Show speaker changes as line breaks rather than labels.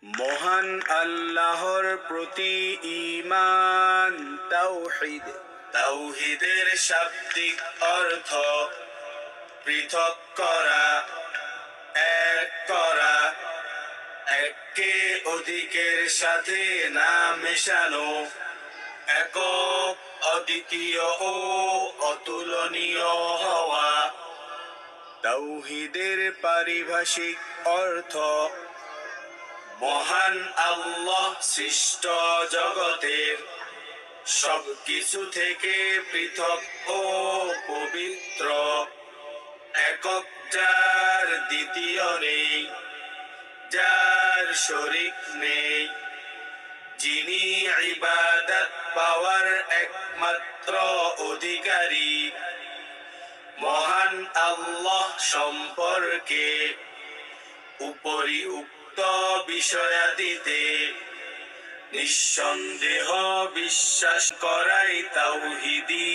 মহান আল্লাহর প্রতি ঈমান। তাওহীদ। তাওহীদের শাব্দিক অর্থ পৃথক করা, এক করা, এককে অধিকের সাথে না মেশানো, একক, অদ্বিতীয় ও অতুলনীয় হওয়া। তাওহীদের পারিভাষিক অর্থ মহান আল্লাহ সৃষ্ট জগতের সবকিছু থেকে পৃথক ও পবিত্র, একক, যার দ্বিতীয় নেই, যার শরীক নেই, যিনি ইবাদত পাওয়ার একমাত্র অধিকারী। মহান আল্লাহ সম্পর্কে উপরিউক্ত বিষয়াদিতে নিঃসন্দেহ বিশ্বাস করাই তাওহীদি